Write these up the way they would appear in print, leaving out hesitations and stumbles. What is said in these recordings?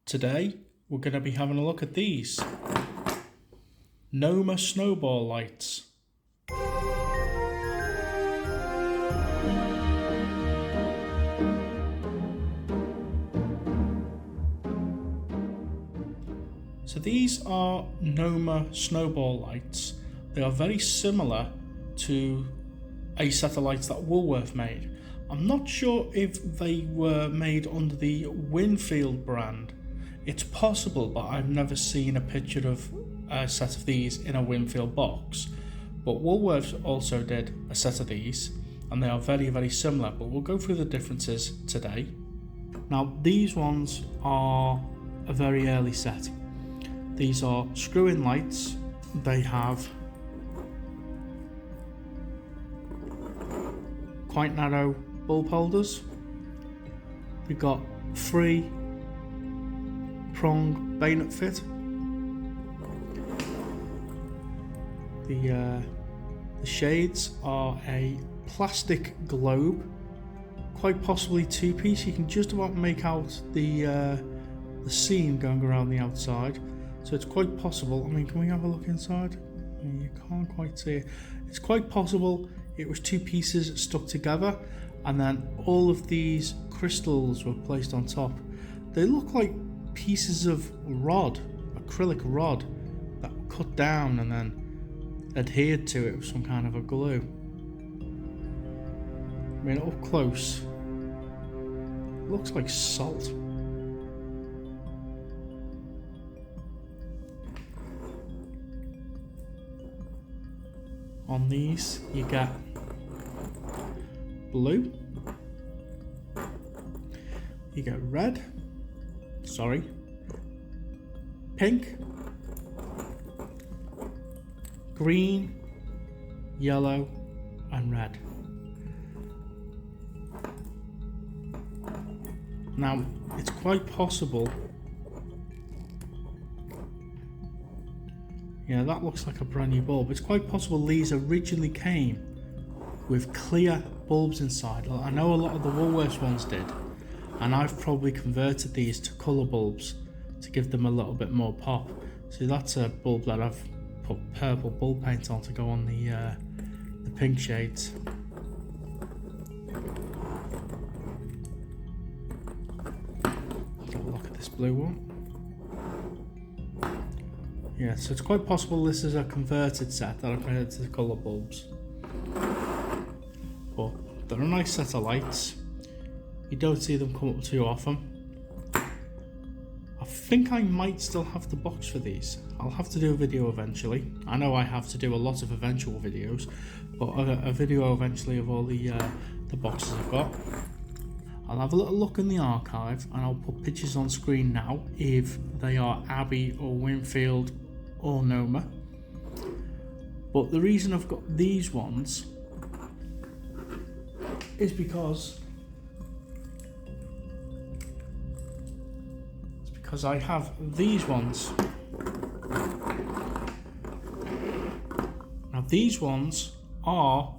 Today we're going to be having a look at these NOMA Snowball lights. So these are NOMA Snowball lights. They are very similar to a set of lights that Woolworth made. I'm not sure if they were made under the Winfield brand. It's possible, but I've never seen a picture of a set of these in a Winfield box. But Woolworth also did a set of these, and they are very, very similar, but we'll go through the differences today. Now, these ones are a very early set. These are screw-in lights. They have quite narrow bulb holders. We've got 3 prong bayonet fit. The shades are a plastic globe, quite possibly 2-piece. You can just about make out the seam going around the outside, so it's quite possible. I mean, can we have a look inside? You can't quite see it. It's quite possible it was 2 pieces stuck together, and then all of these crystals were placed on top. They look like pieces of rod, acrylic rod, that were cut down and then adhered to it with some kind of a glue. I mean, up close, it looks like salt. On these, you get blue, you get red, pink, green, yellow, and red. Now, it's quite possible. Yeah, that looks like a brand new bulb. It's quite possible these originally came with clear bulbs inside. I know a lot of the Woolworths ones did, and I've probably converted these to colour bulbs to give them a little bit more pop. See, that's a bulb that I've put purple bulb paint on to go on the pink shades. Have a look at this blue one. Yeah, so it's quite possible this is a converted set that I've made to the colour bulbs. But they're a nice set of lights. You don't see them come up too often. I think I might still have the box for these. I'll have to do a video eventually. I know I have to do a lot of eventual videos, but a video eventually of all the boxes I've got. I'll have a little look in the archive, and I'll put pictures on screen now if they are Abbey or Winfield or NOMA. But the reason I've got these ones is because I have these ones. Now these ones are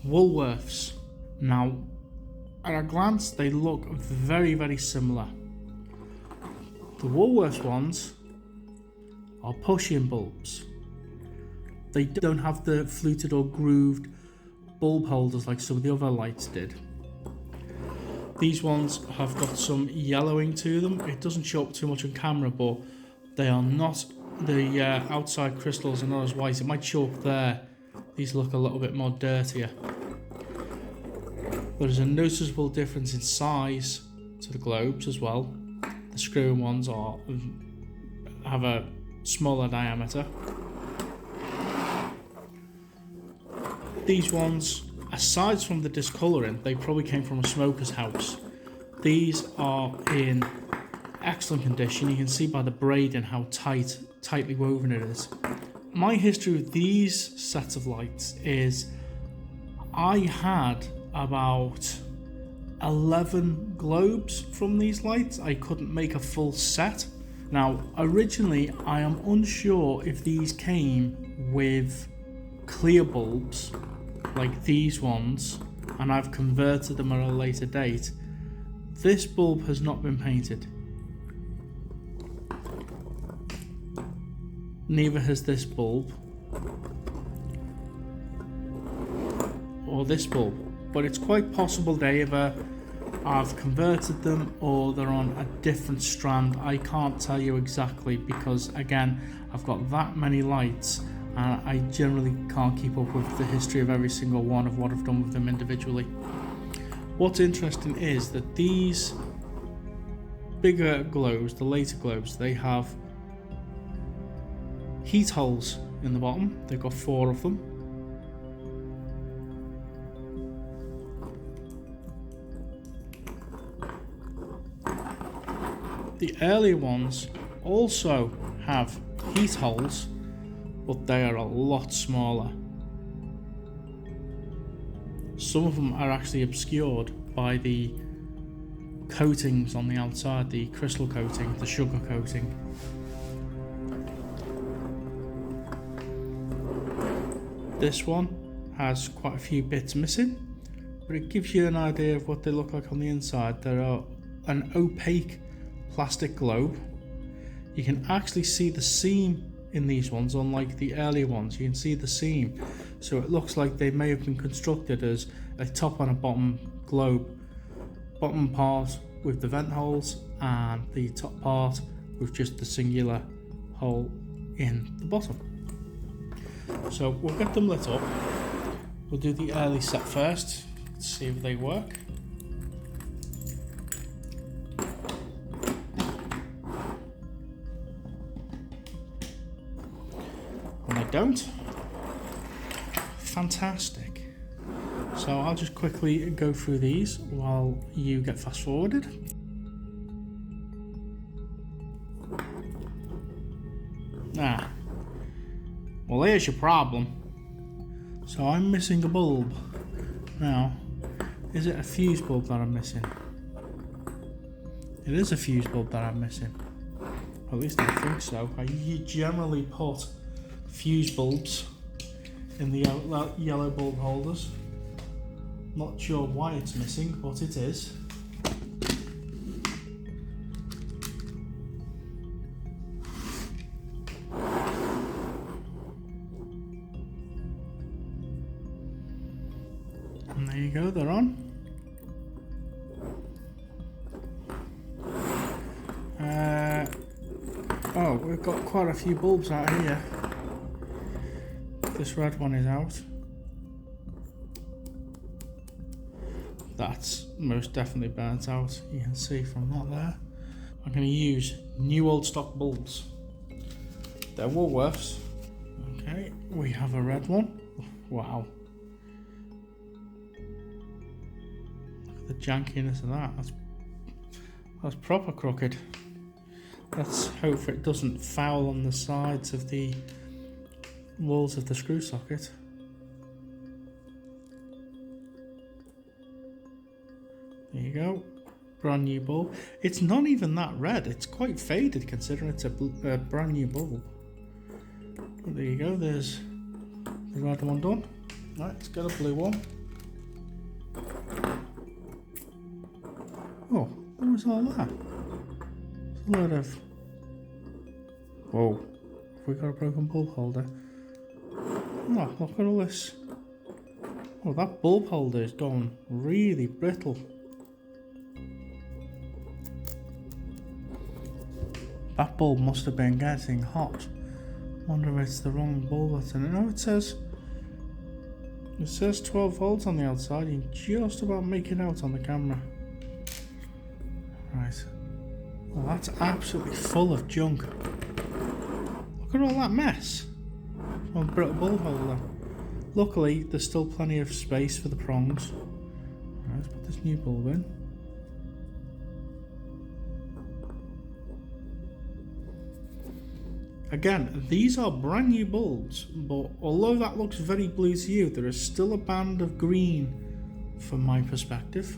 Woolworths. Now at a glance they look very, very similar. The Woolworths ones are push-in bulbs. They don't have the fluted or grooved bulb holders like some of the other lights did. These ones have got some yellowing to them. It doesn't show up too much on camera, but they are not, the outside crystals are not as white. It might show up there. These look a little bit more dirtier. There's a noticeable difference in size to the globes as well. The screw-in ones have a smaller diameter. These ones, aside from the discolouring, they probably came from a smoker's house. These are in excellent condition. You can see by the braiding how tightly woven it is. My history with these sets of lights is I had about 11 globes from these lights. I couldn't make a full set. Now, originally, I am unsure if these came with clear bulbs like these ones, and I've converted them at a later date. This bulb has not been painted. neither has this bulb or this bulb, but it's quite possible they either I've converted them or they're on a different strand. I can't tell you exactly because again I've got that many lights and I generally can't keep up with the history of every single one of what I've done with them individually. What's interesting is that these bigger globes, the later globes, they have heat holes in the bottom. They've got 4 of them. The earlier ones also have heat holes, but they are a lot smaller. Some of them are actually obscured by the coatings on the outside, the crystal coating, the sugar coating. This one has quite a few bits missing, but it gives you an idea of what they look like on the inside. They are an opaque plastic globe. You can actually see the seam in these ones, unlike the earlier ones. You can see the seam, so it looks like they may have been constructed as a top and a bottom globe. Bottom part with the vent holes and the top part with just the singular hole in the bottom. So we'll get them lit up. We'll do the early set first to see if they work. And they don't. Fantastic. So I'll just quickly go through these while you get fast forwarded. Well, here's your problem. So I'm missing a bulb. Now, is it a fuse bulb that I'm missing? It is a fuse bulb that I'm missing. At least I think so. I generally put fuse bulbs in the yellow bulb holders. Not sure why it's missing, but it is. And there you go, they're on. Oh, we've got quite a few bulbs out here. This red one is out. That's most definitely burnt out. You can see from that there. I'm going to use new old stock bulbs. They're Woolworths. Okay, we have a red one. Wow. Look at the jankiness of that. That's proper crooked. Let's hope it doesn't foul on the sides of the walls of the screw socket. There you go, brand new bulb. It's not even that red, it's quite faded considering it's a brand new bulb. But there you go, there's the red one done. Right, let's get a blue one. Oh, what was all that? It's a load of... Whoa, have we got a broken bulb holder? Oh, look at all this. Oh, that bulb holder is gone really brittle. That bulb must have been getting hot. Wonder if it's the wrong bulb that's in it. No, it says 12 volts on the outside. You can just about make it out on the camera. Right. Well, that's absolutely full of junk. Look at all that mess. One brittle bulb holder. Luckily, there's still plenty of space for the prongs. Right, let's put this new bulb in. Again, these are brand new bulbs, but although that looks very blue to you, there is still a band of green from my perspective.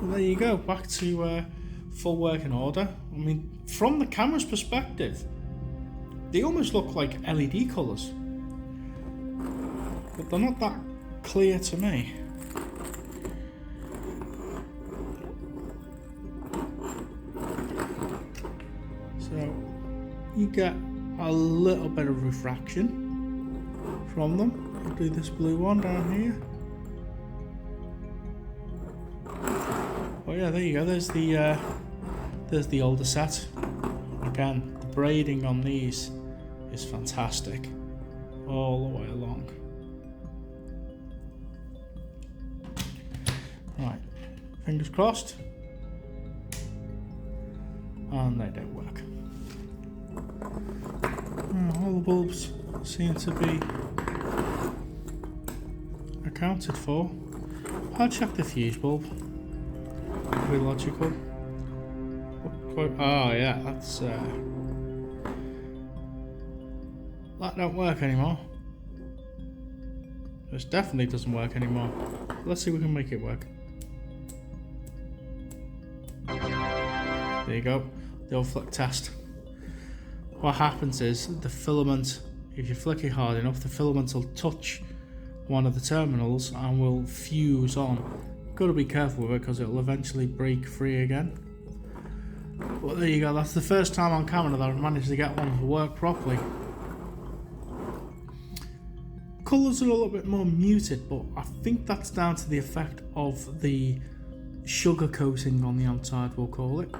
Well, there you go, back to full working order. I mean, from the camera's perspective, they almost look like LED colours, but they're not that clear to me. you get a little bit of refraction from them. I'll do this blue one down here. Oh yeah, there you go. There's the older set. Again, the braiding on these is fantastic all the way along. Right, fingers crossed. And they don't work. All the bulbs seem to be accounted for. I'll check the fuse bulb. Pretty logical. Oh yeah, that's that don't work anymore. This definitely doesn't work anymore. Let's see if we can make it work. There you go, the old flick test. What happens is the filament, if you flick it hard enough, the filament will touch one of the terminals and will fuse on. Got to be careful with it because it will eventually break free again. But there you go, that's the first time on camera that I've managed to get one to work properly. Colours are a little bit more muted, but I think that's down to the effect of the sugar coating on the outside, we'll call it.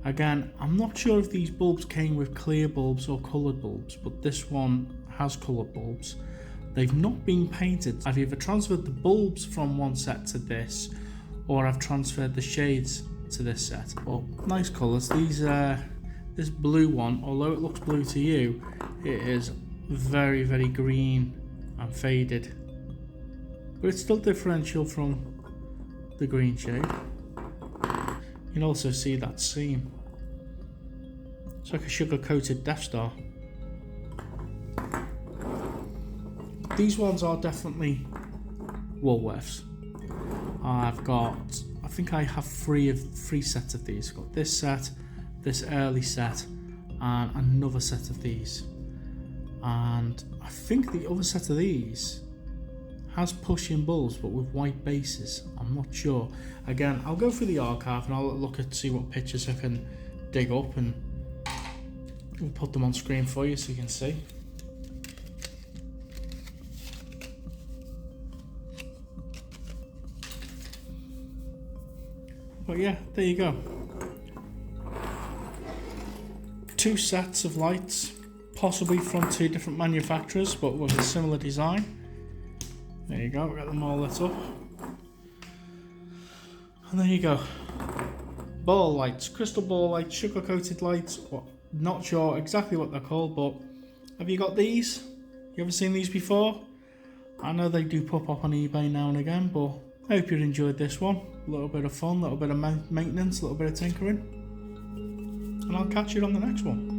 Again, I'm not sure if these bulbs came with clear bulbs or coloured bulbs, but this one has coloured bulbs. They've not been painted. I've either transferred the bulbs from one set to this, or I've transferred the shades to this set. But nice colours. These, this blue one, although it looks blue to you, it is very, very green and faded. But it's still differential from the green shade. You can also see that seam. It's like a sugar-coated Death Star. These ones are definitely Woolworths. I think I have three sets of these. I've got this set, this early set, and another set of these. And I think the other set of these has push-in bulbs, but with white bases. I'm not sure. Again, I'll go through the archive and I'll look at see what pictures I can dig up, and we'll put them on screen for you so you can see. But yeah, there you go. 2 sets of lights, possibly from 2 different manufacturers, but with a similar design. There you go, we got them all lit up. And there you go. Ball lights, crystal ball lights, sugar coated lights. Well, not sure exactly what they're called, but have you got these? You ever seen these before? I know they do pop up on eBay now and again, but I hope you enjoyed this one. A little bit of fun, a little bit of maintenance, a little bit of tinkering. And I'll catch you on the next one.